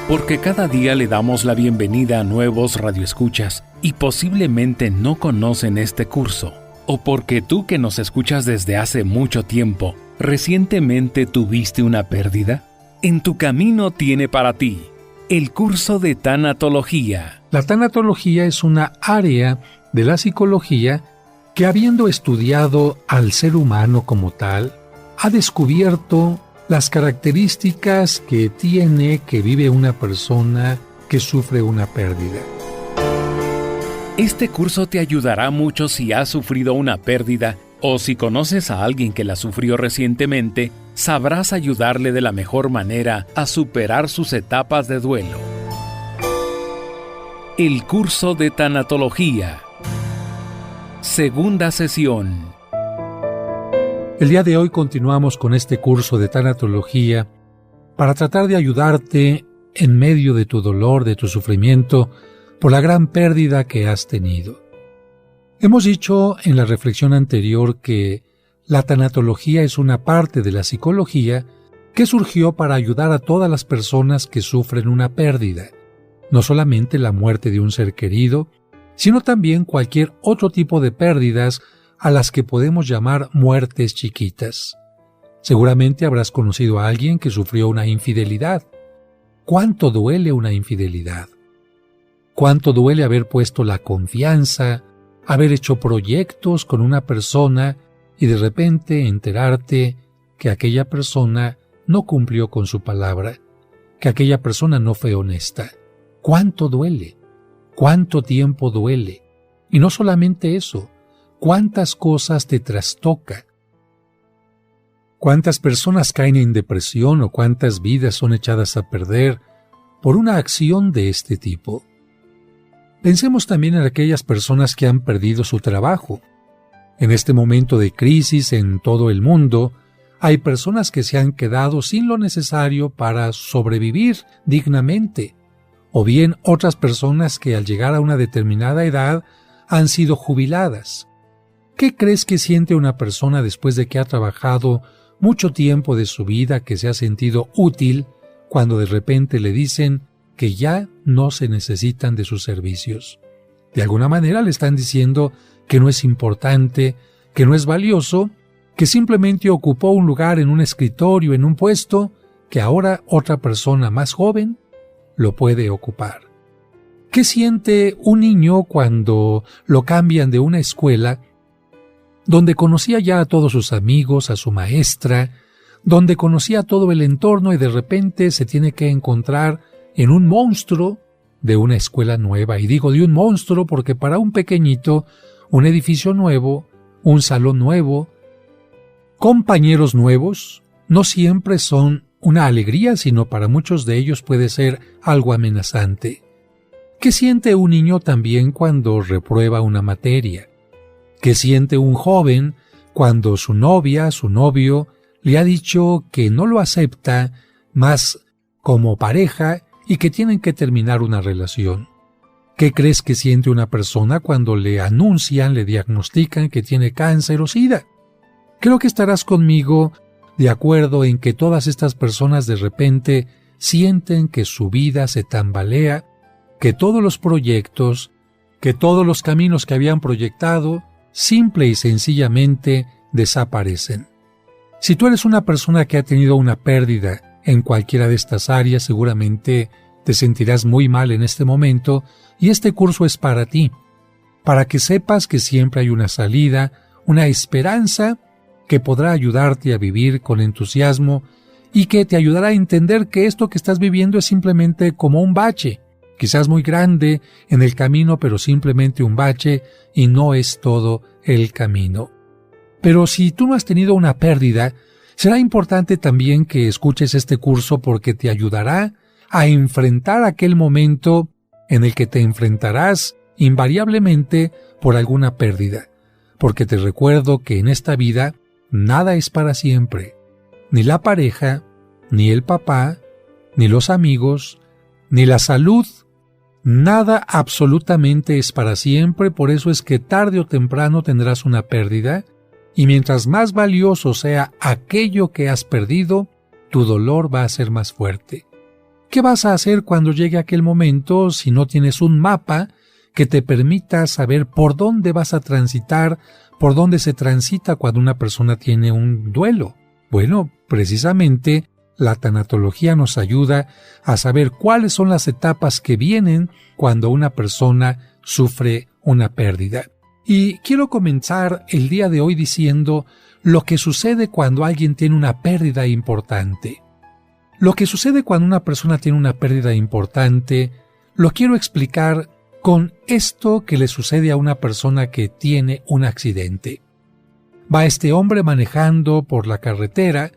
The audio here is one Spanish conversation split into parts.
Porque cada día le damos la bienvenida a nuevos radioescuchas y posiblemente no conocen este curso. O porque tú que nos escuchas desde hace mucho tiempo, ¿recientemente tuviste una pérdida? En tu camino tiene para ti el curso de tanatología. La tanatología es una área de la psicología que, habiendo estudiado al ser humano como tal, ha descubierto las características que vive una persona que sufre una pérdida. Este curso te ayudará mucho si has sufrido una pérdida o si conoces a alguien que la sufrió recientemente, sabrás ayudarle de la mejor manera a superar sus etapas de duelo. El curso de tanatología. Segunda sesión. El día de hoy continuamos con este curso de tanatología para tratar de ayudarte en medio de tu dolor, de tu sufrimiento, por la gran pérdida que has tenido. Hemos dicho en la reflexión anterior que la tanatología es una parte de la psicología que surgió para ayudar a todas las personas que sufren una pérdida, no solamente la muerte de un ser querido, sino también cualquier otro tipo de pérdidas a las que podemos llamar muertes chiquitas. Seguramente habrás conocido a alguien que sufrió una infidelidad. ¿Cuánto duele una infidelidad? ¿Cuánto duele haber puesto la confianza, haber hecho proyectos con una persona y de repente enterarte que aquella persona no cumplió con su palabra, que aquella persona no fue honesta? ¿Cuánto duele? ¿Cuánto tiempo duele? Y no solamente eso, ¿cuántas cosas te trastoca? ¿Cuántas personas caen en depresión o cuántas vidas son echadas a perder por una acción de este tipo? Pensemos también en aquellas personas que han perdido su trabajo. En este momento de crisis en todo el mundo, hay personas que se han quedado sin lo necesario para sobrevivir dignamente, o bien otras personas que al llegar a una determinada edad han sido jubiladas. ¿Qué crees que siente una persona después de que ha trabajado mucho tiempo de su vida, que se ha sentido útil, cuando de repente le dicen que ya no se necesitan de sus servicios? De alguna manera le están diciendo que no es importante, que no es valioso, que simplemente ocupó un lugar en un escritorio, en un puesto, que ahora otra persona más joven lo puede ocupar. ¿Qué siente un niño cuando lo cambian de una escuela donde conocía ya a todos sus amigos, a su maestra, donde conocía todo el entorno y de repente se tiene que encontrar en un monstruo de una escuela nueva? Y digo de un monstruo porque para un pequeñito, un edificio nuevo, un salón nuevo, compañeros nuevos, no siempre son una alegría, sino para muchos de ellos puede ser algo amenazante. ¿Qué siente un niño también cuando reprueba una materia? ¿Qué siente un joven cuando su novia, su novio, le ha dicho que no lo acepta más como pareja y que tienen que terminar una relación? ¿Qué crees que siente una persona cuando le anuncian, le diagnostican que tiene cáncer o SIDA? Creo que estarás conmigo de acuerdo en que todas estas personas de repente sienten que su vida se tambalea, que todos los proyectos, que todos los caminos que habían proyectado, simple y sencillamente desaparecen. Si tú eres una persona que ha tenido una pérdida en cualquiera de estas áreas, seguramente te sentirás muy mal en este momento y este curso es para ti, para que sepas que siempre hay una salida, una esperanza que podrá ayudarte a vivir con entusiasmo y que te ayudará a entender que esto que estás viviendo es simplemente como un bache, quizás muy grande en el camino, pero simplemente un bache y no es todo el camino. Pero si tú no has tenido una pérdida, será importante también que escuches este curso porque te ayudará a enfrentar aquel momento en el que te enfrentarás invariablemente por alguna pérdida. Porque te recuerdo que en esta vida nada es para siempre. Ni la pareja, ni el papá, ni los amigos, ni la salud. Nada absolutamente es para siempre, por eso es que tarde o temprano tendrás una pérdida, y mientras más valioso sea aquello que has perdido, tu dolor va a ser más fuerte. ¿Qué vas a hacer cuando llegue aquel momento si no tienes un mapa que te permita saber por dónde vas a transitar, por dónde se transita cuando una persona tiene un duelo? Bueno, precisamente la tanatología nos ayuda a saber cuáles son las etapas que vienen cuando una persona sufre una pérdida. Y quiero comenzar el día de hoy diciendo lo que sucede cuando alguien tiene una pérdida importante. Lo que sucede cuando una persona tiene una pérdida importante, lo quiero explicar con esto que le sucede a una persona que tiene un accidente. Va este hombre manejando por la carretera,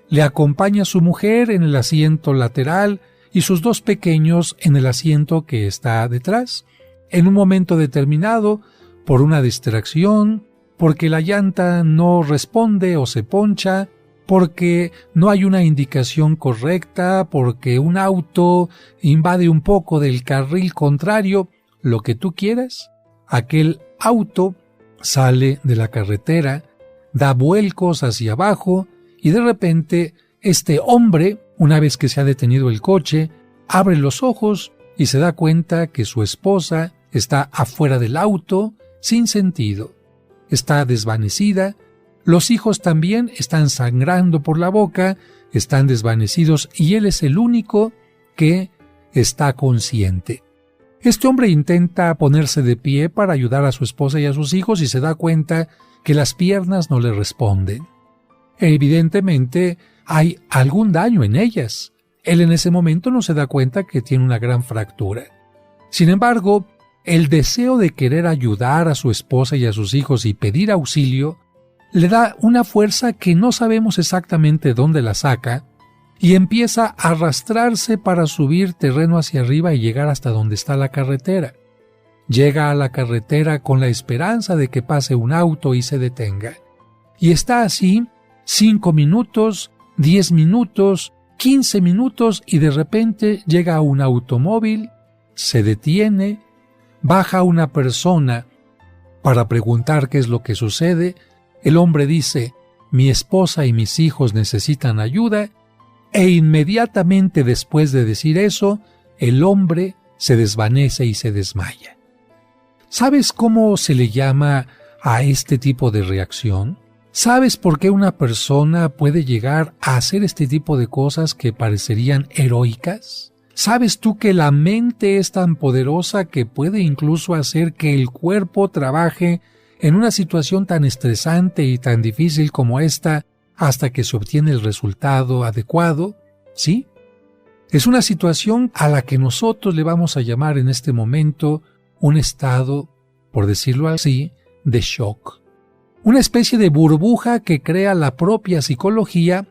le acompaña a su mujer en el asiento lateral y sus dos pequeños en el asiento que está detrás. En un momento determinado, por una distracción, porque la llanta no responde o se poncha, porque no hay una indicación correcta, porque un auto invade un poco del carril contrario, lo que tú quieras, aquel auto sale de la carretera, da vuelcos hacia abajo y de repente este hombre, una vez que se ha detenido el coche, abre los ojos y se da cuenta que su esposa está afuera del auto sin sentido. Está desvanecida. Los hijos también están sangrando por la boca, están desvanecidos y él es el único que está consciente. Este hombre intenta ponerse de pie para ayudar a su esposa y a sus hijos y se da cuenta que las piernas no le responden. Evidentemente hay algún daño en ellas. Él en ese momento no se da cuenta que tiene una gran fractura. Sin embargo, el deseo de querer ayudar a su esposa y a sus hijos y pedir auxilio le da una fuerza que no sabemos exactamente dónde la saca y empieza a arrastrarse para subir terreno hacia arriba y llegar hasta donde está la carretera. Llega a la carretera con la esperanza de que pase un auto y se detenga. Y está así 5 minutos, 10 minutos, 15 minutos y de repente llega un automóvil, se detiene, baja una persona para preguntar qué es lo que sucede. El hombre dice: mi esposa y mis hijos necesitan ayuda, e inmediatamente después de decir eso, el hombre se desvanece y se desmaya. ¿Sabes cómo se le llama a este tipo de reacción? ¿Sabes por qué una persona puede llegar a hacer este tipo de cosas que parecerían heroicas? ¿Sabes tú que la mente es tan poderosa que puede incluso hacer que el cuerpo trabaje en una situación tan estresante y tan difícil como esta hasta que se obtiene el resultado adecuado? ¿Sí? Es una situación a la que nosotros le vamos a llamar en este momento un estado, por decirlo así, de shock. Una especie de burbuja que crea la propia psicología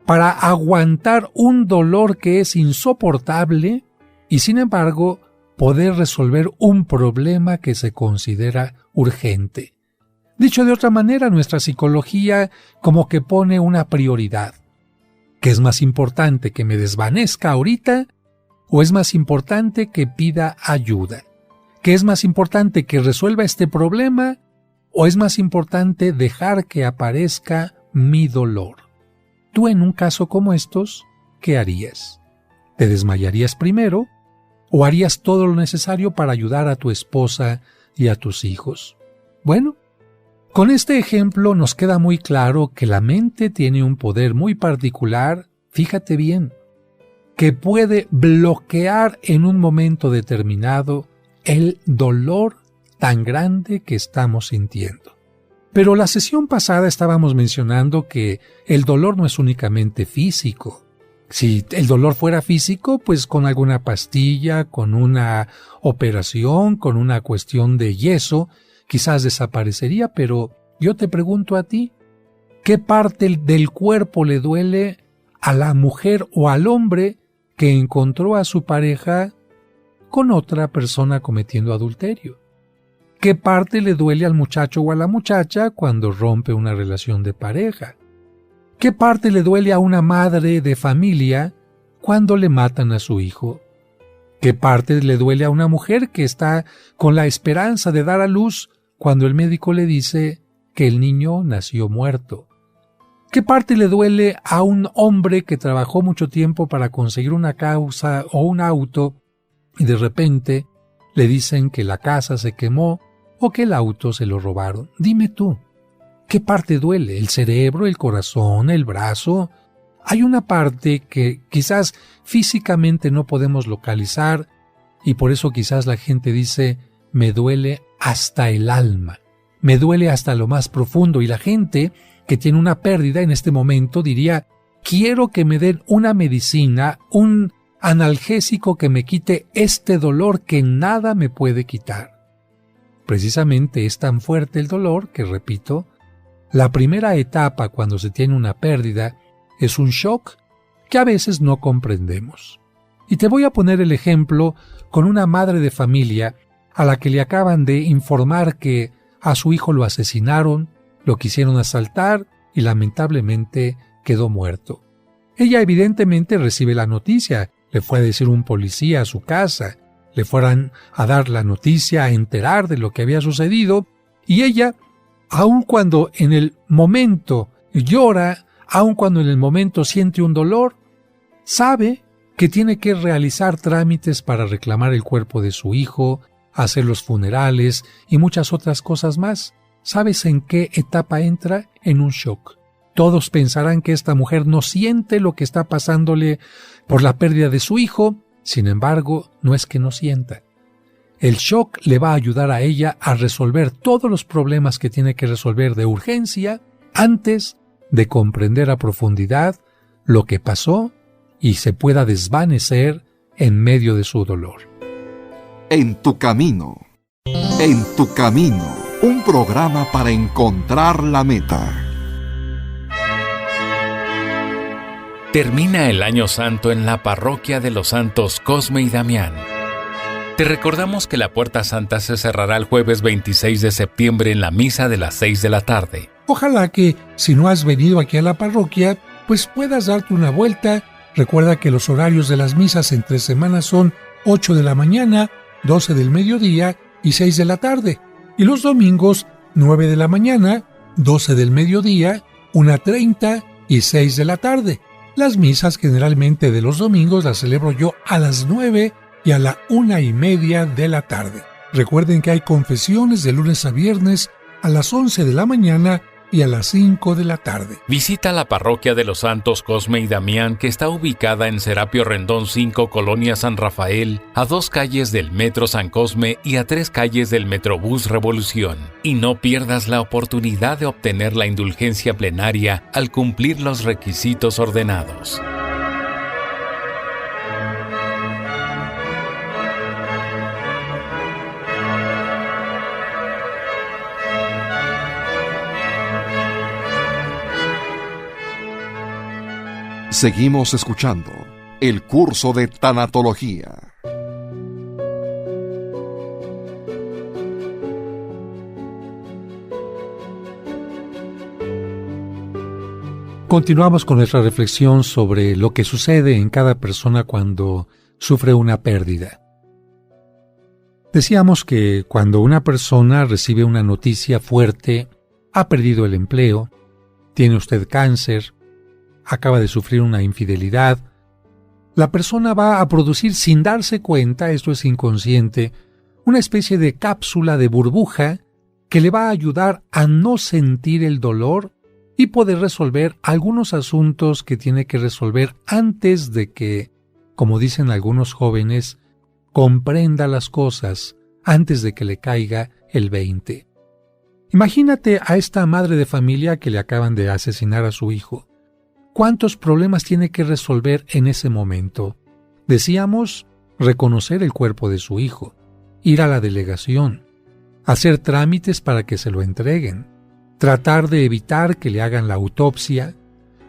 para aguantar un dolor que es insoportable y, sin embargo, poder resolver un problema que se considera urgente. Dicho de otra manera, nuestra psicología como que pone una prioridad. ¿Qué es más importante, que me desvanezca ahorita o es más importante que pida ayuda? ¿Qué es más importante, que resuelva este problema o es más importante dejar que aparezca mi dolor? Tú en un caso como estos, ¿qué harías? ¿Te desmayarías primero o harías todo lo necesario para ayudar a tu esposa y a tus hijos? Bueno, con este ejemplo nos queda muy claro que la mente tiene un poder muy particular, fíjate bien, que puede bloquear en un momento determinado el dolor tan grande que estamos sintiendo. Pero la sesión pasada estábamos mencionando que el dolor no es únicamente físico. Si el dolor fuera físico, pues con alguna pastilla, con una operación, con una cuestión de yeso, quizás desaparecería, pero yo te pregunto a ti, ¿qué parte del cuerpo le duele a la mujer o al hombre que encontró a su pareja con otra persona cometiendo adulterio? ¿Qué parte le duele al muchacho o a la muchacha cuando rompe una relación de pareja? ¿Qué parte le duele a una madre de familia cuando le matan a su hijo? ¿Qué parte le duele a una mujer que está con la esperanza de dar a luz cuando el médico le dice que el niño nació muerto? ¿Qué parte le duele a un hombre que trabajó mucho tiempo para conseguir una casa o un auto y de repente le dicen que la casa se quemó o que el auto se lo robaron? Dime tú, ¿qué parte duele? ¿El cerebro, el corazón, el brazo? Hay una parte que quizás físicamente no podemos localizar y por eso quizás la gente dice, me duele hasta el alma, me duele hasta lo más profundo, y la gente que tiene una pérdida en este momento diría, quiero que me den una medicina, un analgésico que me quite este dolor que nada me puede quitar. Precisamente es tan fuerte el dolor que, repito, la primera etapa cuando se tiene una pérdida es un shock que a veces no comprendemos. Y te voy a poner el ejemplo con una madre de familia a la que le acaban de informar que a su hijo lo asesinaron, lo quisieron asaltar y lamentablemente quedó muerto. Ella evidentemente recibe la noticia, le fue a decir un policía a su casa, le fueron a dar la noticia, a enterar de lo que había sucedido, y ella, aun cuando en el momento llora, aun cuando en el momento siente un dolor, sabe que tiene que realizar trámites para reclamar el cuerpo de su hijo, hacer los funerales y muchas otras cosas más. ¿Sabes en qué etapa entra? En un shock. Todos pensarán que esta mujer no siente lo que está pasándole por la pérdida de su hijo, sin embargo, no es que no sienta. El shock le va a ayudar a ella a resolver todos los problemas que tiene que resolver de urgencia antes de comprender a profundidad lo que pasó y se pueda desvanecer en medio de su dolor. En tu camino, un programa para encontrar la meta. Termina el Año Santo en la parroquia de los santos Cosme y Damián. Te recordamos que la Puerta Santa se cerrará el jueves 26 de septiembre en la misa de las 6 de la tarde. Ojalá que, si no has venido aquí a la parroquia, pues puedas darte una vuelta. Recuerda que los horarios de las misas entre semanas son 8 de la mañana, 12 del mediodía y 6 de la tarde. Y los domingos, 9 de la mañana, 12 del mediodía, 1:30 y 6 de la tarde. Las misas generalmente de los domingos las celebro yo a las 9 y a la 1:30 de la tarde. Recuerden que hay confesiones de lunes a viernes a las 11 de la mañana y a las 5 de la tarde. Visita la parroquia de los santos Cosme y Damián, que está ubicada en Serapio Rendón 5, Colonia San Rafael, a 2 calles del Metro San Cosme y a 3 calles del Metrobús Revolución. Y no pierdas la oportunidad de obtener la indulgencia plenaria al cumplir los requisitos ordenados. Seguimos escuchando el curso de tanatología. Continuamos con nuestra reflexión sobre lo que sucede en cada persona cuando sufre una pérdida. Decíamos que cuando una persona recibe una noticia fuerte, ha perdido el empleo, tiene usted cáncer, acaba de sufrir una infidelidad, la persona va a producir sin darse cuenta, esto es inconsciente, una especie de cápsula de burbuja que le va a ayudar a no sentir el dolor y poder resolver algunos asuntos que tiene que resolver antes de que, como dicen algunos jóvenes, comprenda las cosas antes de que le caiga el 20. Imagínate a esta madre de familia que le acaban de asesinar a su hijo. ¿Cuántos problemas tiene que resolver en ese momento? Decíamos, reconocer el cuerpo de su hijo, ir a la delegación, hacer trámites para que se lo entreguen, tratar de evitar que le hagan la autopsia,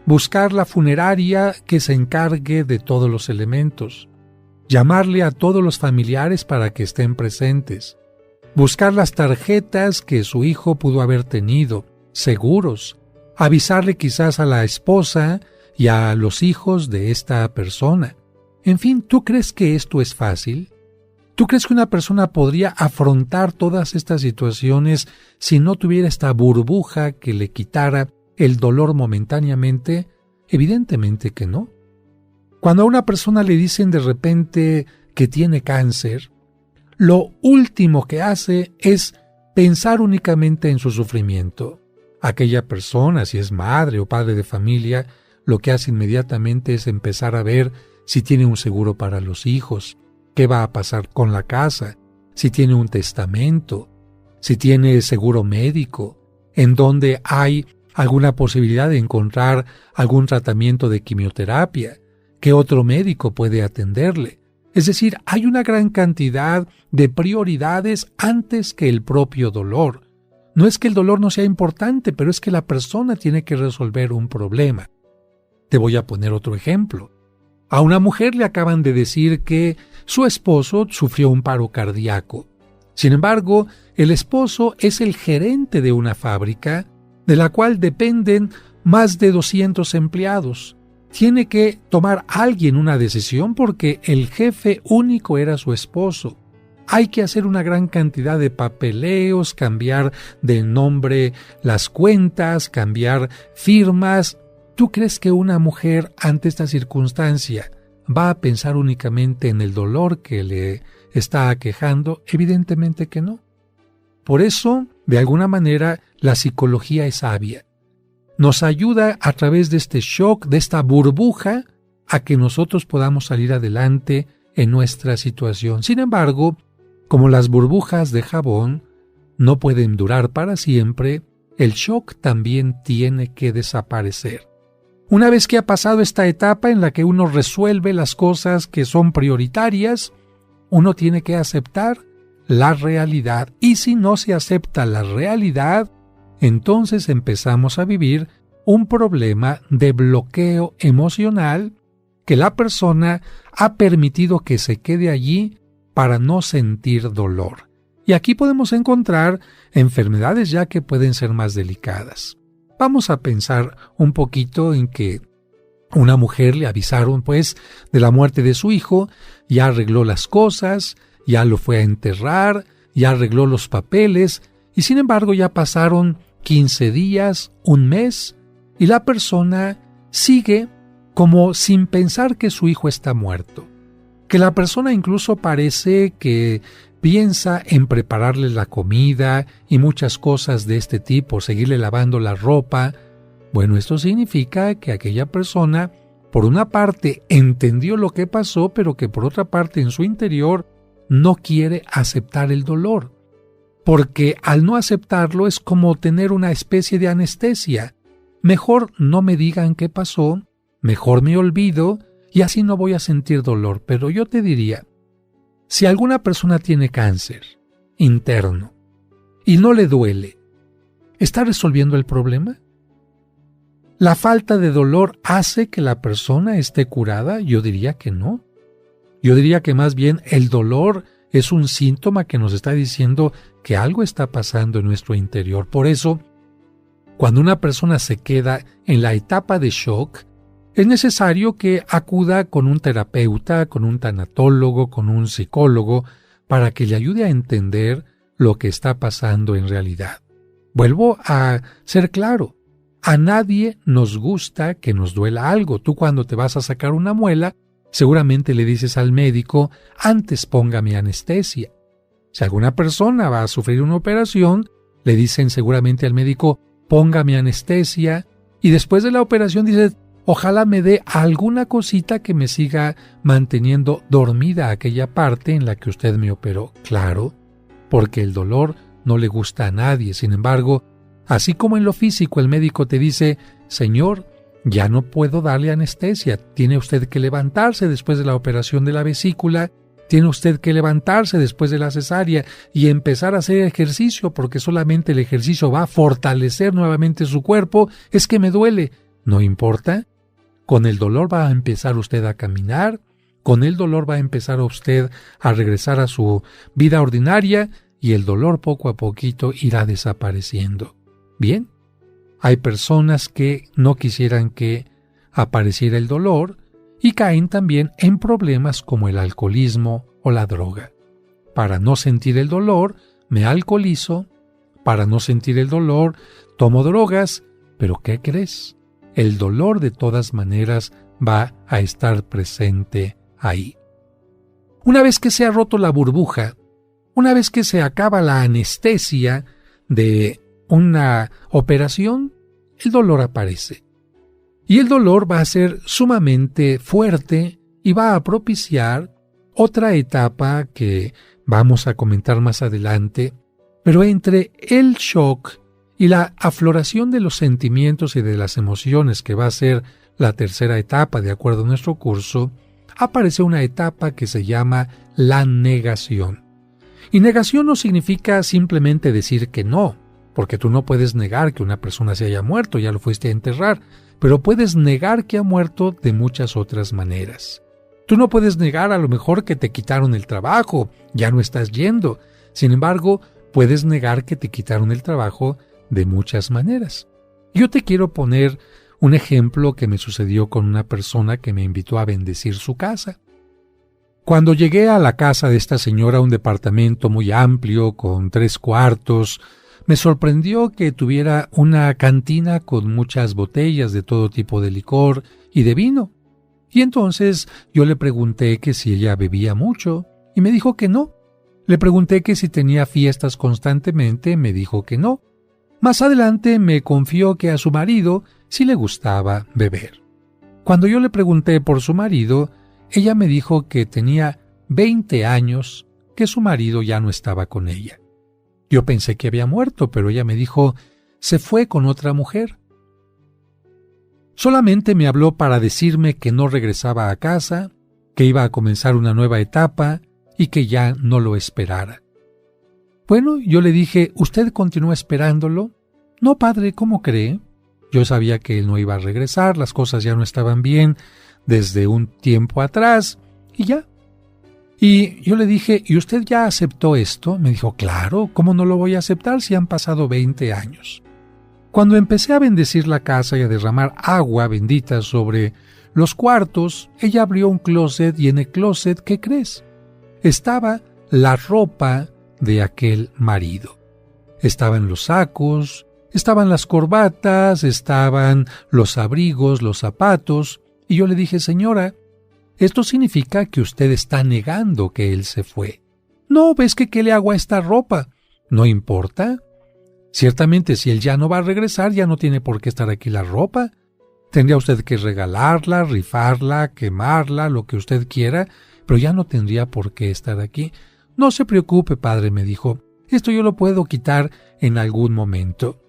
buscar la funeraria que se encargue de todos los elementos, llamarle a todos los familiares para que estén presentes, buscar las tarjetas que su hijo pudo haber tenido, seguros, avisarle quizás a la esposa y a los hijos de esta persona. En fin, ¿tú crees que esto es fácil? ¿Tú crees que una persona podría afrontar todas estas situaciones si no tuviera esta burbuja que le quitara el dolor momentáneamente? Evidentemente que no. Cuando a una persona le dicen de repente que tiene cáncer, lo último que hace es pensar únicamente en su sufrimiento. Aquella persona, si es madre o padre de familia, lo que hace inmediatamente es empezar a ver si tiene un seguro para los hijos, qué va a pasar con la casa, si tiene un testamento, si tiene seguro médico, en donde hay alguna posibilidad de encontrar algún tratamiento de quimioterapia, qué otro médico puede atenderle. Es decir, hay una gran cantidad de prioridades antes que el propio dolor. No es que el dolor no sea importante, pero es que la persona tiene que resolver un problema. Te voy a poner otro ejemplo. A una mujer le acaban de decir que su esposo sufrió un paro cardíaco. Sin embargo, el esposo es el gerente de una fábrica de la cual dependen más de 200 empleados. Tiene que tomar alguien una decisión porque el jefe único era su esposo. Hay que hacer una gran cantidad de papeleos, cambiar de nombre las cuentas, cambiar firmas. ¿Tú crees que una mujer ante esta circunstancia va a pensar únicamente en el dolor que le está aquejando? Evidentemente que no. Por eso, de alguna manera, la psicología es sabia. Nos ayuda a través de este shock, de esta burbuja, a que nosotros podamos salir adelante en nuestra situación. Sin embargo, como las burbujas de jabón no pueden durar para siempre, el shock también tiene que desaparecer. Una vez que ha pasado esta etapa en la que uno resuelve las cosas que son prioritarias, uno tiene que aceptar la realidad. Y si no se acepta la realidad, entonces empezamos a vivir un problema de bloqueo emocional que la persona ha permitido que se quede allí para no sentir dolor. Y aquí podemos encontrar enfermedades ya que pueden ser más delicadas. Vamos a pensar un poquito en que una mujer le avisaron de la muerte de su hijo, ya arregló las cosas, ya lo fue a enterrar, ya arregló los papeles, y sin embargo ya pasaron 15 días, un mes, y la persona sigue como sin pensar que su hijo está muerto. Que la persona incluso parece que piensa en prepararle la comida y muchas cosas de este tipo, seguirle lavando la ropa. Bueno, esto significa que aquella persona, por una parte, entendió lo que pasó, pero que por otra parte en su interior no quiere aceptar el dolor. Porque al no aceptarlo es como tener una especie de anestesia. Mejor no me digan qué pasó, mejor me olvido y así no voy a sentir dolor. Pero yo te diría, si alguna persona tiene cáncer interno y no le duele, ¿está resolviendo el problema? ¿La falta de dolor hace que la persona esté curada? Yo diría que no. Yo diría que más bien el dolor es un síntoma que nos está diciendo que algo está pasando en nuestro interior. Por eso, cuando una persona se queda en la etapa de shock, es necesario que acuda con un terapeuta, con un tanatólogo, con un psicólogo, para que le ayude a entender lo que está pasando en realidad. Vuelvo a ser claro, a nadie nos gusta que nos duela algo. Tú cuando te vas a sacar una muela, seguramente le dices al médico, antes póngame anestesia. Si alguna persona va a sufrir una operación, le dicen seguramente al médico, póngame anestesia, y después de la operación dices, ojalá me dé alguna cosita que me siga manteniendo dormida aquella parte en la que usted me operó. Claro, porque el dolor no le gusta a nadie. Sin embargo, así como en lo físico el médico te dice, señor, ya no puedo darle anestesia, tiene usted que levantarse después de la operación de la vesícula, tiene usted que levantarse después de la cesárea y empezar a hacer ejercicio porque solamente el ejercicio va a fortalecer nuevamente su cuerpo, es que me duele. No importa. Con el dolor va a empezar usted a caminar, con el dolor va a empezar usted a regresar a su vida ordinaria y el dolor poco a poquito irá desapareciendo. Bien, hay personas que no quisieran que apareciera el dolor y caen también en problemas como el alcoholismo o la droga. Para no sentir el dolor, me alcoholizo, para no sentir el dolor, tomo drogas Pero ¿qué crees? El dolor de todas maneras va a estar presente ahí. Una vez que se ha roto la burbuja, una vez que se acaba la anestesia de una operación, el dolor aparece. Y el dolor va a ser sumamente fuerte y va a propiciar otra etapa que vamos a comentar más adelante, pero entre el shock y la afloración de los sentimientos y de las emociones, que va a ser la tercera etapa de acuerdo a nuestro curso, aparece una etapa que se llama la negación. Y negación no significa simplemente decir que no, porque tú no puedes negar que una persona se haya muerto, ya lo fuiste a enterrar, pero puedes negar que ha muerto de muchas otras maneras. Tú no puedes negar a lo mejor que te quitaron el trabajo, ya no estás yendo. Sin embargo, puedes negar que te quitaron el trabajo de muchas maneras. Yo te quiero poner un ejemplo que me sucedió con una persona que me invitó a bendecir su casa. Cuando llegué a la casa de esta señora, un departamento muy amplio, con 3 cuartos, me sorprendió que tuviera una cantina con muchas botellas de todo tipo de licor y de vino. Y entonces yo le pregunté que si ella bebía mucho, y me dijo que no. Le pregunté que si tenía fiestas constantemente, me dijo que no. Más adelante me confió que a su marido sí le gustaba beber. Cuando yo le pregunté por su marido, ella me dijo que tenía 20 años que su marido ya no estaba con ella. Yo pensé que había muerto, pero ella me dijo, se fue con otra mujer. Solamente me habló para decirme que no regresaba a casa, que iba a comenzar una nueva etapa y que ya no lo esperara. Bueno, yo le dije, ¿usted continúa esperándolo? No, padre, ¿cómo cree? Yo sabía que él no iba a regresar, las cosas ya no estaban bien desde un tiempo atrás, y ya. Y yo le dije, ¿y usted ya aceptó esto? Me dijo, claro, ¿cómo no lo voy a aceptar si han pasado 20 años? Cuando empecé a bendecir la casa y a derramar agua bendita sobre los cuartos, ella abrió un closet y en el closet, ¿qué crees? Estaba la ropa de aquel marido. Estaban los sacos, estaban las corbatas, estaban los abrigos, los zapatos, y yo le dije, señora, esto significa que usted está negando que él se fue. No, ¿ves que qué le hago a esta ropa? No importa. Ciertamente, si él ya no va a regresar, ya no tiene por qué estar aquí la ropa. Tendría usted que regalarla, rifarla, quemarla, lo que usted quiera, pero ya no tendría por qué estar aquí. No se preocupe, padre, me dijo, esto yo lo puedo quitar en algún momento.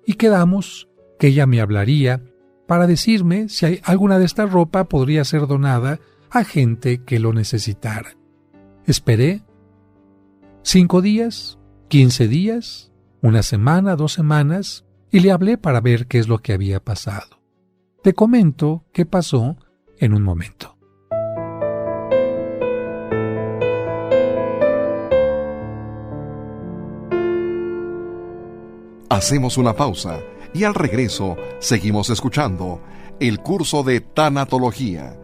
Y quedamos que ella me hablaría para decirme si hay alguna de esta ropa podría ser donada a gente que lo necesitara. Esperé 5 días, 15 días, 1 semana, 2 semanas, y le hablé para ver qué es lo que había pasado. Te comento qué pasó en un momento. Hacemos una pausa y al regreso seguimos escuchando el curso de tanatología.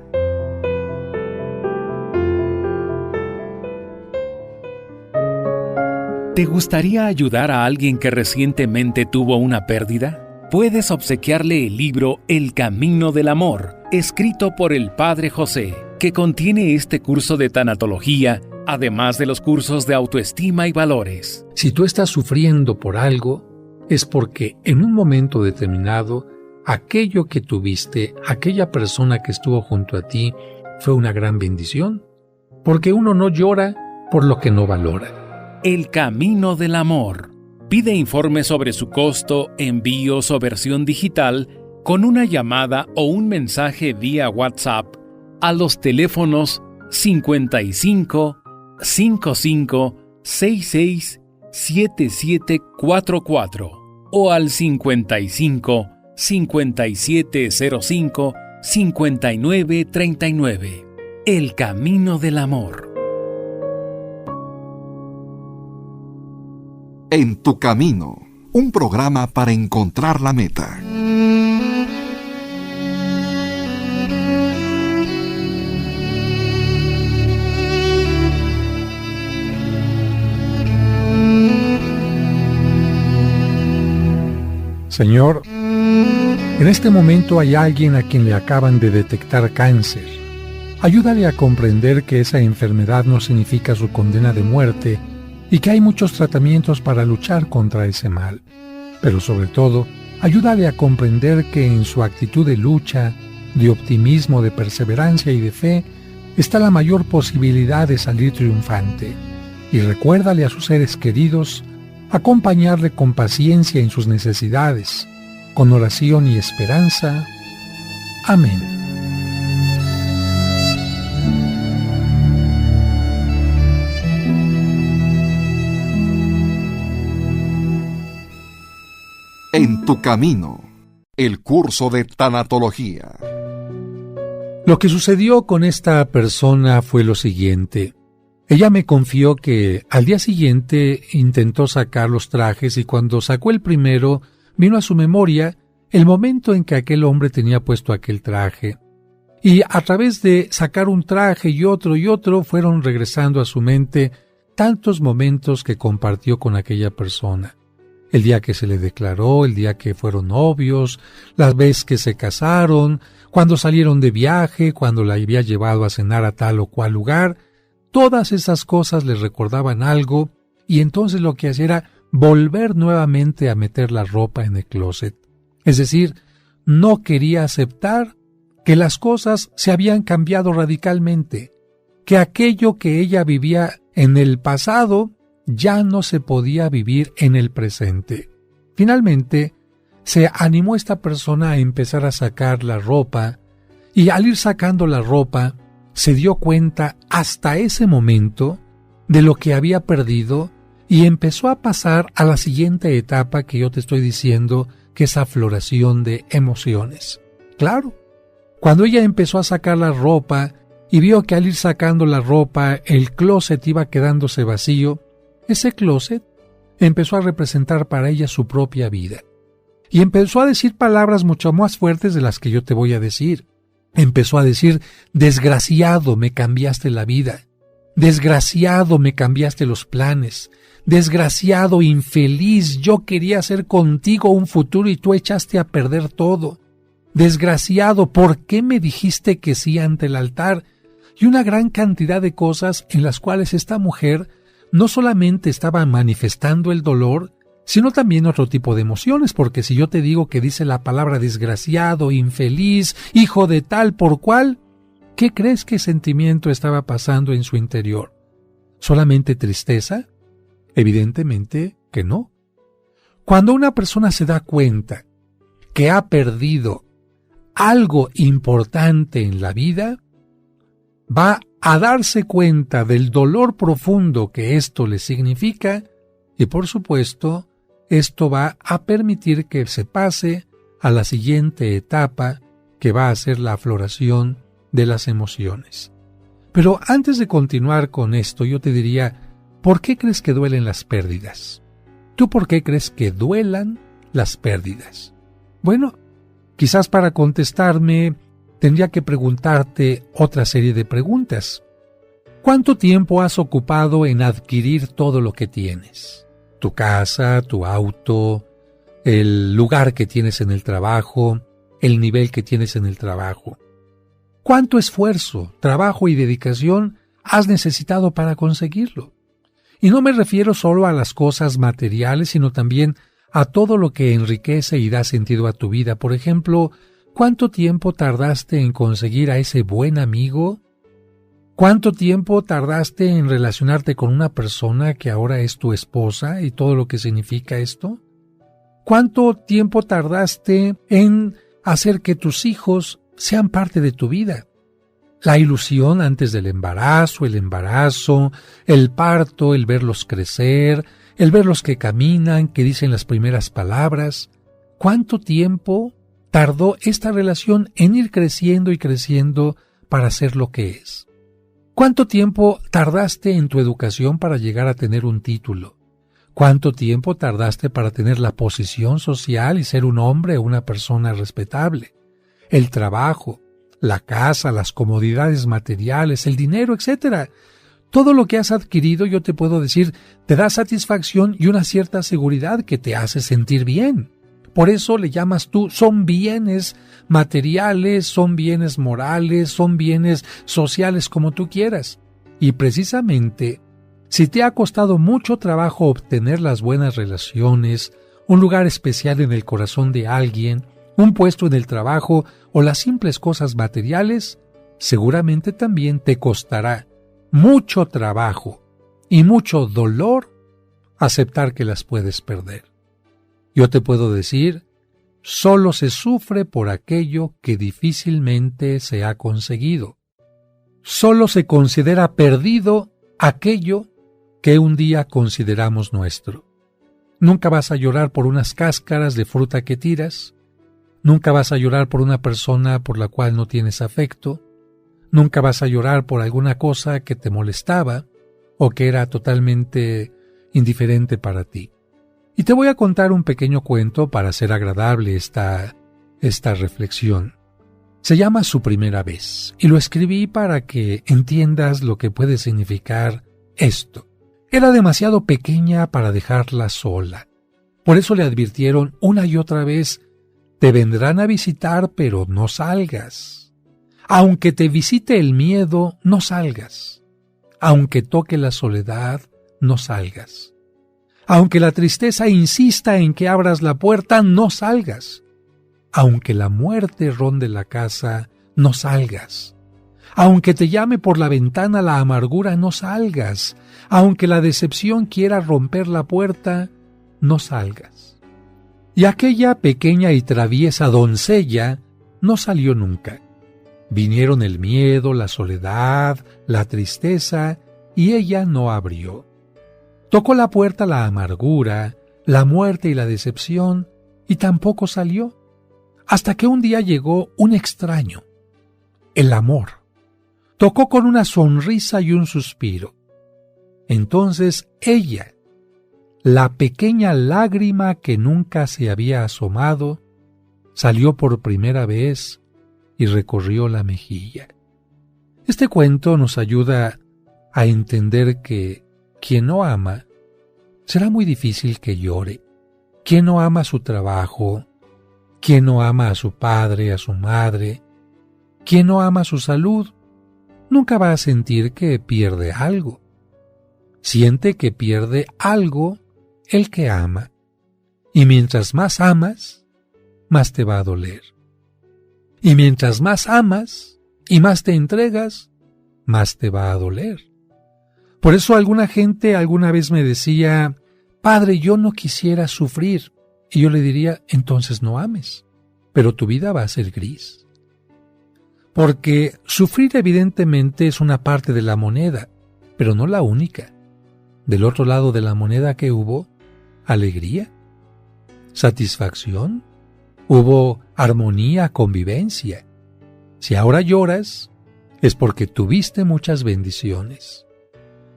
¿Te gustaría ayudar a alguien que recientemente tuvo una pérdida? Puedes obsequiarle el libro El Camino del Amor, escrito por el Padre José, que contiene este curso de tanatología, además de los cursos de autoestima y valores. Si tú estás sufriendo por algo, es porque en un momento determinado, aquello que tuviste, aquella persona que estuvo junto a ti, fue una gran bendición. Porque uno no llora por lo que no valora. El Camino del Amor. Pide informes sobre su costo, envíos o versión digital con una llamada o un mensaje vía WhatsApp a los teléfonos 55 55 66 7744 o al 55 5705 5939. El Camino del Amor. En tu camino, un programa para encontrar la meta. Señor, En este momento hay alguien a quien le acaban de detectar cáncer. Ayúdale a comprender que esa enfermedad no significa su condena de muerte y que hay muchos tratamientos para luchar contra ese mal. Pero sobre todo, ayúdale a comprender que en su actitud de lucha, de optimismo, de perseverancia y de fe, está la mayor posibilidad de salir triunfante. Y recuérdale a sus seres queridos acompañarle con paciencia en sus necesidades, con oración y esperanza. Amén. En tu camino, el curso de tanatología. Lo que sucedió con esta persona fue lo siguiente. Ella me confió que al día siguiente intentó sacar los trajes y cuando sacó el primero, vino a su memoria el momento en que aquel hombre tenía puesto aquel traje. Y a través de sacar un traje y otro, fueron regresando a su mente tantos momentos que compartió con aquella persona. El día que se le declaró, el día que fueron novios, las veces que se casaron, cuando salieron de viaje, cuando la había llevado a cenar a tal o cual lugar. Todas esas cosas le recordaban algo y entonces lo que hacía era volver nuevamente a meter la ropa en el closet. Es decir, no quería aceptar que las cosas se habían cambiado radicalmente, que aquello que ella vivía en el pasado ya no se podía vivir en el presente. Finalmente, se animó esta persona a empezar a sacar la ropa y al ir sacando la ropa, se dio cuenta hasta ese momento de lo que había perdido y empezó a pasar a la siguiente etapa que yo te estoy diciendo, que es afloración de emociones. Claro, cuando ella empezó a sacar la ropa y vio que al ir sacando la ropa el closet iba quedándose vacío, ese closet empezó a representar para ella su propia vida. Y empezó a decir palabras mucho más fuertes de las que yo te voy a decir. Empezó a decir: desgraciado, me cambiaste la vida. Desgraciado, me cambiaste los planes. Desgraciado, infeliz, yo quería hacer contigo un futuro y tú echaste a perder todo. Desgraciado, ¿por qué me dijiste que sí ante el altar? Y una gran cantidad de cosas en las cuales esta mujer no solamente estaba manifestando el dolor, sino también otro tipo de emociones, porque si yo te digo que dice la palabra desgraciado, infeliz, hijo de tal por cual, ¿qué crees que sentimiento estaba pasando en su interior? ¿Solamente tristeza? Evidentemente que no. Cuando una persona se da cuenta que ha perdido algo importante en la vida, va a darse cuenta del dolor profundo que esto le significa y, por supuesto, esto va a permitir que se pase a la siguiente etapa, que va a ser la afloración de las emociones. Pero antes de continuar con esto, yo te diría, ¿por qué crees que duelen las pérdidas? ¿Tú por qué crees que duelan las pérdidas? Bueno, quizás para contestarme tendría que preguntarte otra serie de preguntas. ¿Cuánto tiempo has ocupado en adquirir todo lo que tienes? Tu casa, tu auto, el lugar que tienes en el trabajo, el nivel que tienes en el trabajo. ¿Cuánto esfuerzo, trabajo y dedicación has necesitado para conseguirlo? Y no me refiero solo a las cosas materiales, sino también a todo lo que enriquece y da sentido a tu vida. Por ejemplo, ¿cuánto tiempo tardaste en conseguir a ese buen amigo? ¿Cuánto tiempo tardaste en relacionarte con una persona que ahora es tu esposa y todo lo que significa esto? ¿Cuánto tiempo tardaste en hacer que tus hijos sean parte de tu vida? La ilusión antes del embarazo, el parto, el verlos crecer, el verlos que caminan, que dicen las primeras palabras. ¿Cuánto tiempo tardó esta relación en ir creciendo y creciendo para ser lo que es? ¿Cuánto tiempo tardaste en tu educación para llegar a tener un título? ¿Cuánto tiempo tardaste para tener la posición social y ser un hombre o una persona respetable? El trabajo, la casa, las comodidades materiales, el dinero, etc. Todo lo que has adquirido, yo te puedo decir, te da satisfacción y una cierta seguridad que te hace sentir bien. Por eso le llamas tú, son bienes materiales, son bienes morales, son bienes sociales, como tú quieras. Y precisamente, si te ha costado mucho trabajo obtener las buenas relaciones, un lugar especial en el corazón de alguien, un puesto en el trabajo o las simples cosas materiales, seguramente también te costará mucho trabajo y mucho dolor aceptar que las puedes perder. Yo te puedo decir, solo se sufre por aquello que difícilmente se ha conseguido. Solo se considera perdido aquello que un día consideramos nuestro. Nunca vas a llorar por unas cáscaras de fruta que tiras. Nunca vas a llorar por una persona por la cual no tienes afecto. Nunca vas a llorar por alguna cosa que te molestaba o que era totalmente indiferente para ti. Y te voy a contar un pequeño cuento para hacer agradable esta reflexión. Se llama Su primera vez, y lo escribí para que entiendas lo que puede significar esto. Era demasiado pequeña para dejarla sola. Por eso le advirtieron una y otra vez, te vendrán a visitar, pero no salgas. Aunque te visite el miedo, no salgas. Aunque toque la soledad, no salgas. Aunque la tristeza insista en que abras la puerta, no salgas. Aunque la muerte ronde la casa, no salgas. Aunque te llame por la ventana la amargura, no salgas. Aunque la decepción quiera romper la puerta, no salgas. Y aquella pequeña y traviesa doncella no salió nunca. Vinieron el miedo, la soledad, la tristeza, y ella no abrió. Tocó la puerta la amargura, la muerte y la decepción, y tampoco salió. Hasta que un día llegó un extraño, el amor. Tocó con una sonrisa y un suspiro. Entonces ella, la pequeña lágrima que nunca se había asomado, salió por primera vez y recorrió la mejilla. Este cuento nos ayuda a entender que quien no ama, será muy difícil que llore. Quien no ama su trabajo, quien no ama a su padre, a su madre, quien no ama su salud, nunca va a sentir que pierde algo. Siente que pierde algo el que ama. Y mientras más amas, más te va a doler. Y mientras más amas y más te entregas, más te va a doler. Por eso alguna gente alguna vez me decía, Padre, yo no quisiera sufrir. Y yo le diría, entonces no ames, pero tu vida va a ser gris. Porque sufrir evidentemente es una parte de la moneda, pero no la única. Del otro lado de la moneda que hubo, alegría, satisfacción, hubo armonía, convivencia. Si ahora lloras, es porque tuviste muchas bendiciones.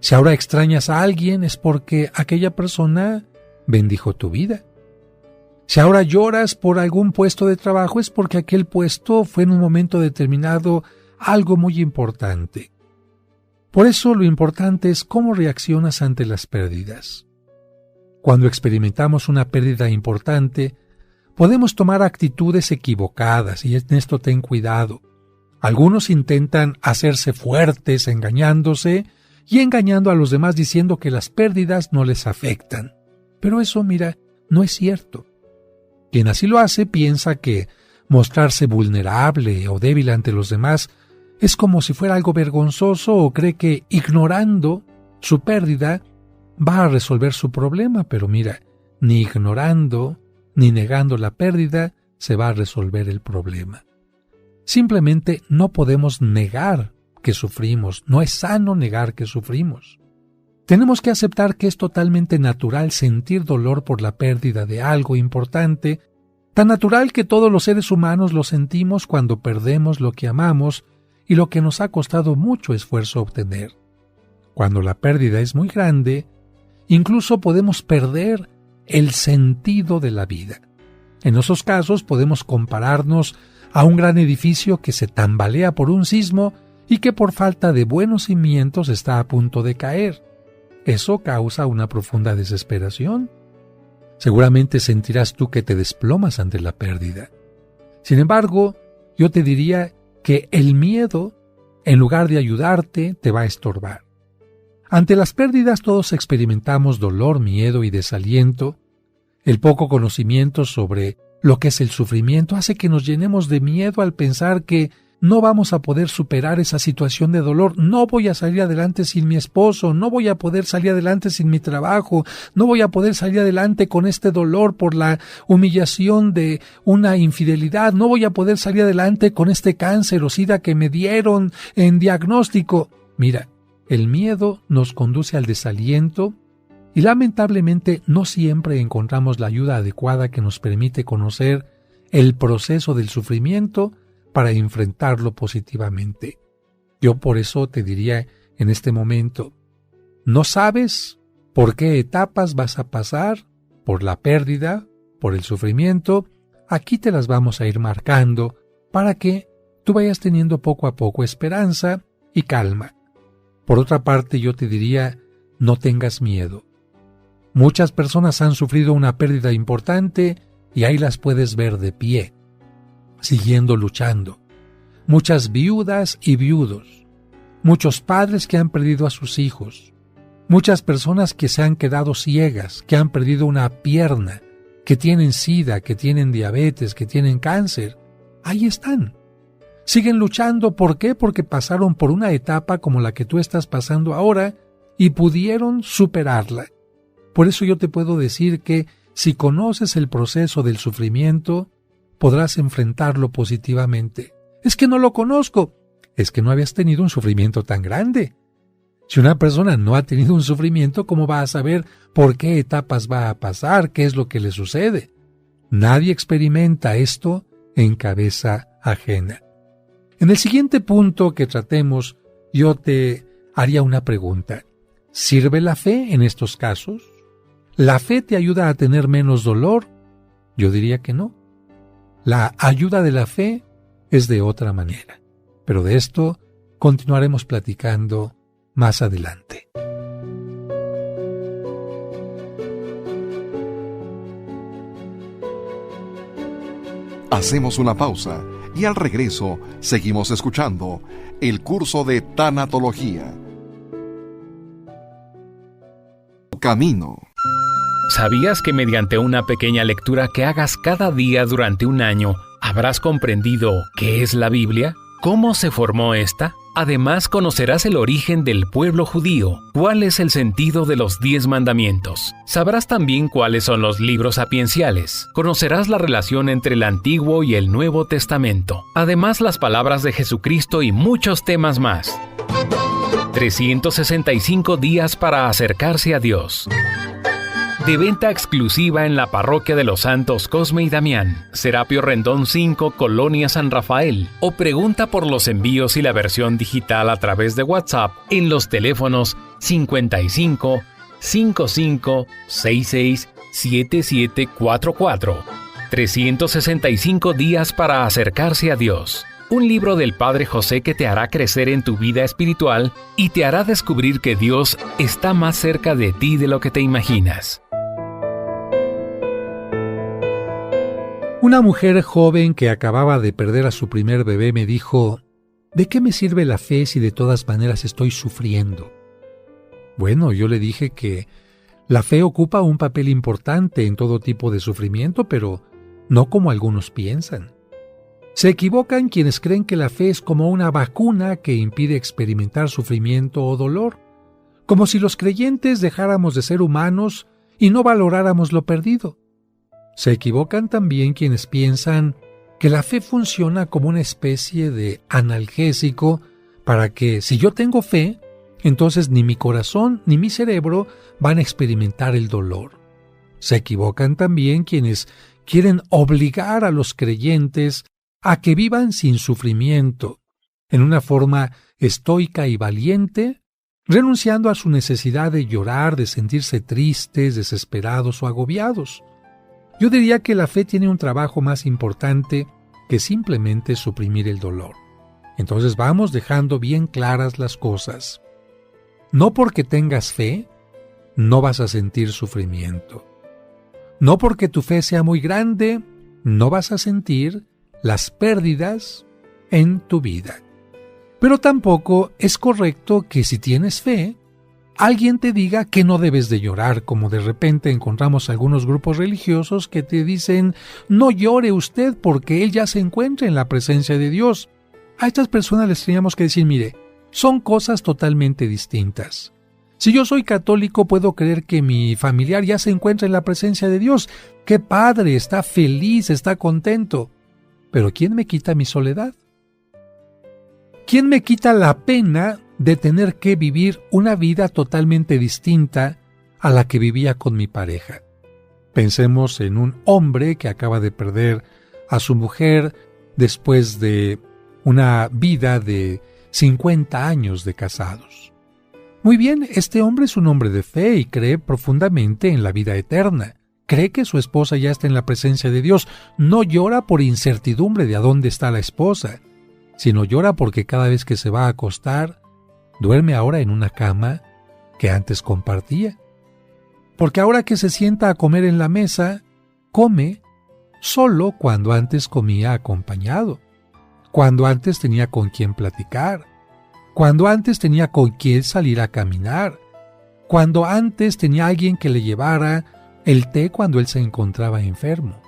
Si ahora extrañas a alguien, es porque aquella persona bendijo tu vida. Si ahora lloras por algún puesto de trabajo, es porque aquel puesto fue en un momento determinado algo muy importante. Por eso lo importante es cómo reaccionas ante las pérdidas. Cuando experimentamos una pérdida importante, podemos tomar actitudes equivocadas, y en esto ten cuidado. Algunos intentan hacerse fuertes engañándose y engañando a los demás diciendo que las pérdidas no les afectan. Pero eso, mira, no es cierto. Quien así lo hace piensa que mostrarse vulnerable o débil ante los demás es como si fuera algo vergonzoso, o cree que ignorando su pérdida va a resolver su problema, pero mira, ni ignorando ni negando la pérdida se va a resolver el problema. Simplemente no podemos negar que sufrimos, no es sano negar que sufrimos. Tenemos que aceptar que es totalmente natural sentir dolor por la pérdida de algo importante, tan natural que todos los seres humanos lo sentimos cuando perdemos lo que amamos y lo que nos ha costado mucho esfuerzo obtener. Cuando la pérdida es muy grande, incluso podemos perder el sentido de la vida. En esos casos podemos compararnos a un gran edificio que se tambalea por un sismo y que por falta de buenos cimientos está a punto de caer. Eso causa una profunda desesperación. Seguramente sentirás tú que te desplomas ante la pérdida. Sin embargo, yo te diría que el miedo, en lugar de ayudarte, te va a estorbar. Ante las pérdidas todos experimentamos dolor, miedo y desaliento. El poco conocimiento sobre lo que es el sufrimiento hace que nos llenemos de miedo al pensar que no vamos a poder superar esa situación de dolor. No voy a salir adelante sin mi esposo, no voy a poder salir adelante sin mi trabajo, no voy a poder salir adelante con este dolor por la humillación de una infidelidad, no voy a poder salir adelante con este cáncer o sida que me dieron en diagnóstico. Mira, el miedo nos conduce al desaliento y lamentablemente no siempre encontramos la ayuda adecuada que nos permite conocer el proceso del sufrimiento para enfrentarlo positivamente. Yo por eso te diría en este momento, no sabes por qué etapas vas a pasar, por la pérdida, por el sufrimiento, aquí te las vamos a ir marcando para que tú vayas teniendo poco a poco esperanza y calma. Por otra parte, yo te diría, no tengas miedo. Muchas personas han sufrido una pérdida importante y ahí las puedes ver de pie, siguiendo luchando. Muchas viudas y viudos, muchos padres que han perdido a sus hijos, muchas personas que se han quedado ciegas, que han perdido una pierna, que tienen sida, que tienen diabetes, que tienen cáncer. Ahí están. Siguen luchando. ¿Por qué? Porque pasaron por una etapa como la que tú estás pasando ahora y pudieron superarla. Por eso yo te puedo decir que si conoces el proceso del sufrimiento, podrás enfrentarlo positivamente. Es que no lo conozco. Es que no habías tenido un sufrimiento tan grande. Si una persona no ha tenido un sufrimiento, ¿cómo va a saber por qué etapas va a pasar? ¿Qué es lo que le sucede? Nadie experimenta esto en cabeza ajena. En el siguiente punto que tratemos, yo te haría una pregunta. ¿Sirve la fe en estos casos? ¿La fe te ayuda a tener menos dolor? Yo diría que no. La ayuda de la fe es de otra manera. Pero de esto continuaremos platicando más adelante. Hacemos una pausa y al regreso seguimos escuchando el curso de tanatología. Camino. ¿Sabías que mediante una pequeña lectura que hagas cada día durante un año, habrás comprendido qué es la Biblia? ¿Cómo se formó esta? Además, conocerás el origen del pueblo judío, cuál es el sentido de los 10 mandamientos. Sabrás también cuáles son los libros sapienciales. Conocerás la relación entre el Antiguo y el Nuevo Testamento. Además, las palabras de Jesucristo y muchos temas más. 365 días para acercarse a Dios. De venta exclusiva en la parroquia de los Santos Cosme y Damián, Serapio Rendón 5, Colonia San Rafael, o pregunta por los envíos y la versión digital a través de WhatsApp en los teléfonos 55 55 66 7744. 365 días para acercarse a Dios. Un libro del Padre José que te hará crecer en tu vida espiritual y te hará descubrir que Dios está más cerca de ti de lo que te imaginas. Una mujer joven que acababa de perder a su primer bebé me dijo, ¿de qué me sirve la fe si de todas maneras estoy sufriendo? Bueno, yo le dije que la fe ocupa un papel importante en todo tipo de sufrimiento, pero no como algunos piensan. Se equivocan quienes creen que la fe es como una vacuna que impide experimentar sufrimiento o dolor, como si los creyentes dejáramos de ser humanos y no valoráramos lo perdido. Se equivocan también quienes piensan que la fe funciona como una especie de analgésico para que si yo tengo fe, entonces ni mi corazón ni mi cerebro van a experimentar el dolor. Se equivocan también quienes quieren obligar a los creyentes a que vivan sin sufrimiento, en una forma estoica y valiente, renunciando a su necesidad de llorar, de sentirse tristes, desesperados o agobiados. Yo diría que la fe tiene un trabajo más importante que simplemente suprimir el dolor. Entonces vamos dejando bien claras las cosas. No porque tengas fe, no vas a sentir sufrimiento. No porque tu fe sea muy grande, no vas a sentir las pérdidas en tu vida. Pero tampoco es correcto que si tienes fe, alguien te diga que no debes de llorar, como de repente encontramos algunos grupos religiosos que te dicen, no llore usted porque él ya se encuentra en la presencia de Dios. A estas personas les teníamos que decir, mire, son cosas totalmente distintas. Si yo soy católico, puedo creer que mi familiar ya se encuentra en la presencia de Dios. ¡Qué padre! Está feliz, está contento. Pero ¿quién me quita mi soledad? ¿Quién me quita la pena de tener que vivir una vida totalmente distinta a la que vivía con mi pareja? Pensemos en un hombre que acaba de perder a su mujer después de una vida de 50 años de casados. Muy bien, este hombre es un hombre de fe y cree profundamente en la vida eterna. Cree que su esposa ya está en la presencia de Dios. No llora por incertidumbre de a dónde está la esposa, sino llora porque cada vez que se va a acostar, duerme ahora en una cama que antes compartía. Porque ahora que se sienta a comer en la mesa, come solo cuando antes comía acompañado, cuando antes tenía con quien platicar, cuando antes tenía con quien salir a caminar, cuando antes tenía alguien que le llevara el té cuando él se encontraba enfermo.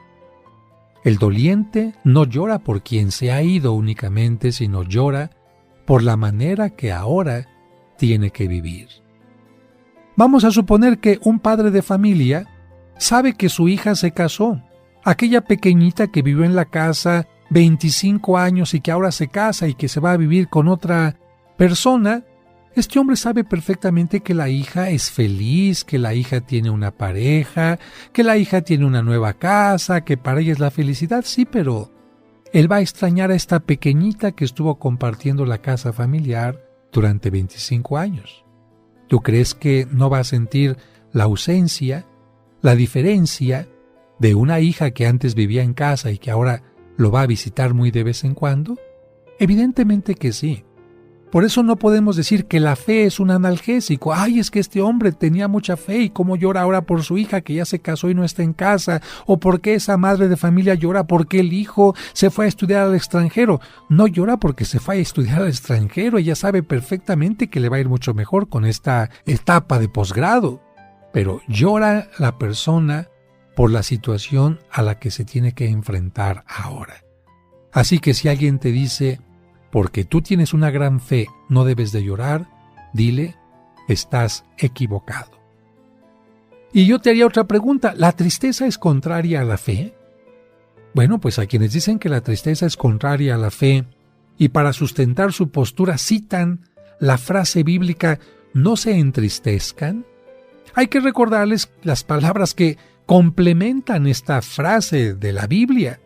El doliente no llora por quien se ha ido únicamente, sino llora por la manera que ahora tiene que vivir. Vamos a suponer que un padre de familia sabe que su hija se casó, aquella pequeñita que vivió en la casa 25 años y que ahora se casa y que se va a vivir con otra persona. Este hombre sabe perfectamente que la hija es feliz, que la hija tiene una pareja, que la hija tiene una nueva casa, que para ella es la felicidad, sí, pero él va a extrañar a esta pequeñita que estuvo compartiendo la casa familiar durante 25 años. ¿Tú crees que no va a sentir la ausencia, la diferencia de una hija que antes vivía en casa y que ahora lo va a visitar muy de vez en cuando? Evidentemente que sí. Por eso no podemos decir que la fe es un analgésico. Ay, es que este hombre tenía mucha fe y cómo llora ahora por su hija que ya se casó y no está en casa. O por qué esa madre de familia llora porque el hijo se fue a estudiar al extranjero. No llora porque se fue a estudiar al extranjero. Ella sabe perfectamente que le va a ir mucho mejor con esta etapa de posgrado. Pero llora la persona por la situación a la que se tiene que enfrentar ahora. Así que si alguien te dice, porque tú tienes una gran fe, no debes de llorar, dile, estás equivocado. Y yo te haría otra pregunta, ¿la tristeza es contraria a la fe? Bueno, pues a quienes dicen que la tristeza es contraria a la fe y para sustentar su postura citan la frase bíblica, no se entristezcan, hay que recordarles las palabras que complementan esta frase de la Biblia.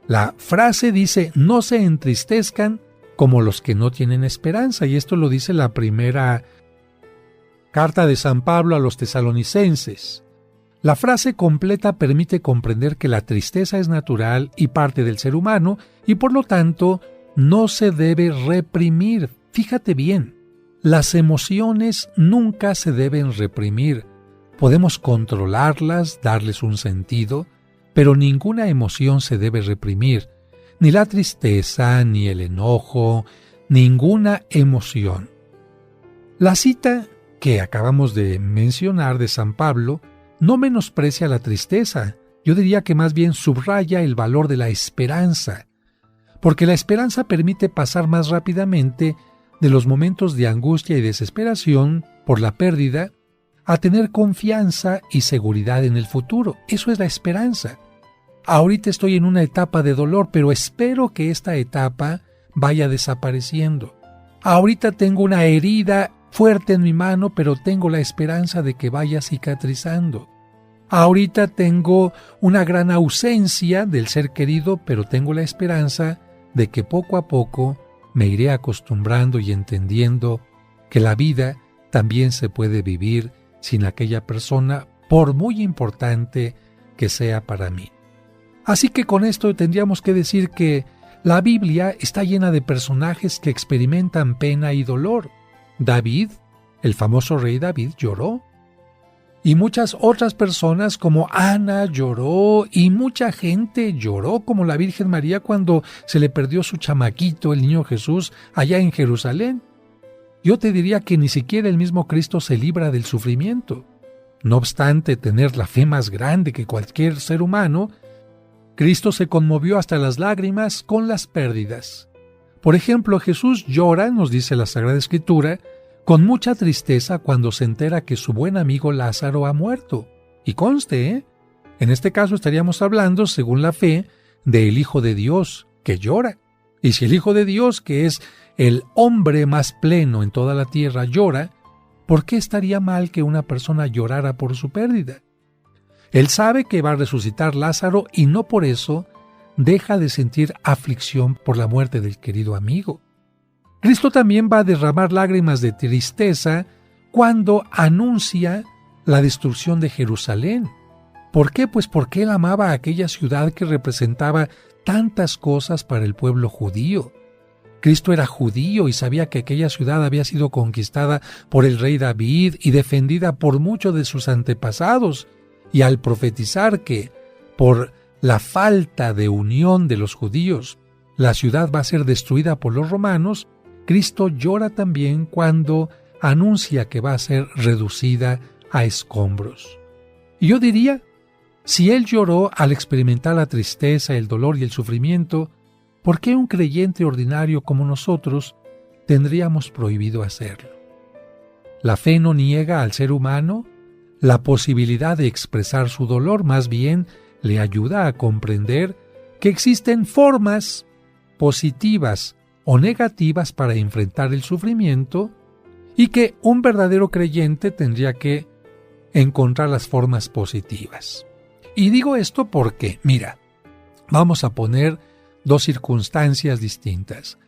La frase dice, no se entristezcan como los que no tienen esperanza, y esto lo dice la primera carta de San Pablo a los tesalonicenses. La frase completa permite comprender que la tristeza es natural y parte del ser humano, y por lo tanto no se debe reprimir. Fíjate bien, las emociones nunca se deben reprimir. Podemos controlarlas, darles un sentido, pero ninguna emoción se debe reprimir. Ni la tristeza, ni el enojo, ninguna emoción. La cita que acabamos de mencionar de San Pablo no menosprecia la tristeza, yo diría que más bien subraya el valor de la esperanza, porque la esperanza permite pasar más rápidamente de los momentos de angustia y desesperación por la pérdida a tener confianza y seguridad en el futuro. Eso es la esperanza. Ahorita estoy en una etapa de dolor, pero espero que esta etapa vaya desapareciendo. Ahorita tengo una herida fuerte en mi mano, pero tengo la esperanza de que vaya cicatrizando. Ahorita tengo una gran ausencia del ser querido, pero tengo la esperanza de que poco a poco me iré acostumbrando y entendiendo que la vida también se puede vivir sin aquella persona, por muy importante que sea para mí. Así que con esto tendríamos que decir que la Biblia está llena de personajes que experimentan pena y dolor. David, el famoso rey David, lloró. Y muchas otras personas como Ana lloró y mucha gente lloró como la Virgen María cuando se le perdió su chamaquito, el niño Jesús, allá en Jerusalén. Yo te diría que ni siquiera el mismo Cristo se libra del sufrimiento. No obstante tener la fe más grande que cualquier ser humano, Cristo se conmovió hasta las lágrimas con las pérdidas. Por ejemplo, Jesús llora, nos dice la Sagrada Escritura, con mucha tristeza cuando se entera que su buen amigo Lázaro ha muerto. Y conste, en este caso estaríamos hablando, según la fe, del Hijo de Dios, que llora. Y si el Hijo de Dios, que es el hombre más pleno en toda la tierra, llora, ¿por qué estaría mal que una persona llorara por su pérdida? Él sabe que va a resucitar Lázaro y no por eso deja de sentir aflicción por la muerte del querido amigo. Cristo también va a derramar lágrimas de tristeza cuando anuncia la destrucción de Jerusalén. ¿Por qué? Pues porque él amaba a aquella ciudad que representaba tantas cosas para el pueblo judío. Cristo era judío y sabía que aquella ciudad había sido conquistada por el rey David y defendida por muchos de sus antepasados. Y al profetizar que, por la falta de unión de los judíos, la ciudad va a ser destruida por los romanos, Cristo llora también cuando anuncia que va a ser reducida a escombros. Y yo diría, si él lloró al experimentar la tristeza, el dolor y el sufrimiento, ¿por qué un creyente ordinario como nosotros tendríamos prohibido hacerlo? La fe no niega al ser humano la posibilidad de expresar su dolor, más bien le ayuda a comprender que existen formas positivas o negativas para enfrentar el sufrimiento y que un verdadero creyente tendría que encontrar las formas positivas. Y digo esto porque, mira, vamos a poner dos circunstancias distintas.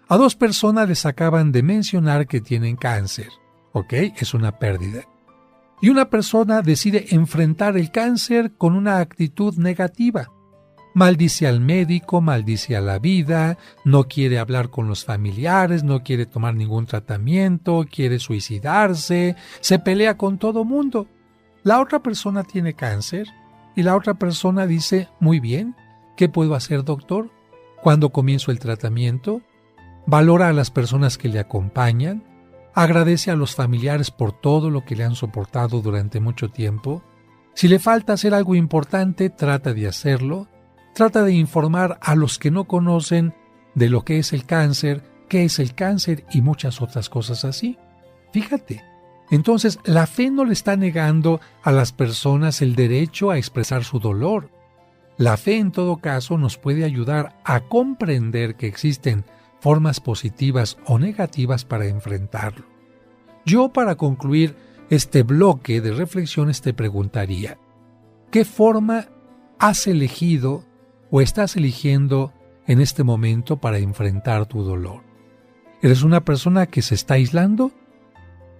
A dos personas les acaban de mencionar que tienen cáncer, ¿ok? Es una pérdida. Y una persona decide enfrentar el cáncer con una actitud negativa. Maldice al médico, maldice a la vida, no quiere hablar con los familiares, no quiere tomar ningún tratamiento, quiere suicidarse, se pelea con todo mundo. La otra persona tiene cáncer y la otra persona dice, muy bien, ¿qué puedo hacer, doctor? ¿Cuándo comienzo el tratamiento? Valora a las personas que le acompañan, agradece a los familiares por todo lo que le han soportado durante mucho tiempo. Si le falta hacer algo importante, trata de hacerlo. Trata de informar a los que no conocen de lo que es el cáncer, qué es el cáncer y muchas otras cosas así. Fíjate, entonces la fe no le está negando a las personas el derecho a expresar su dolor. La fe en todo caso nos puede ayudar a comprender que existen formas positivas o negativas para enfrentarlo. Yo, para concluir este bloque de reflexiones, te preguntaría, ¿qué forma has elegido o estás eligiendo en este momento para enfrentar tu dolor? ¿Eres una persona que se está aislando?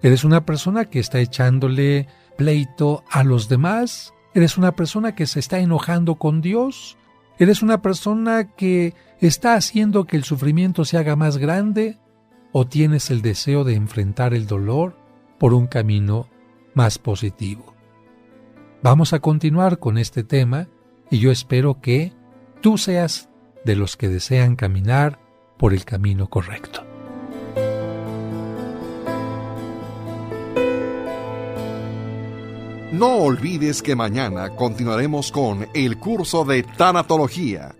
¿Eres una persona que está echándole pleito a los demás? ¿Eres una persona que se está enojando con Dios? ¿Eres una persona que está haciendo que el sufrimiento se haga más grande? ¿O tienes el deseo de enfrentar el dolor por un camino más positivo? Vamos a continuar con este tema y yo espero que tú seas de los que desean caminar por el camino correcto. No olvides que mañana continuaremos con el curso de tanatología.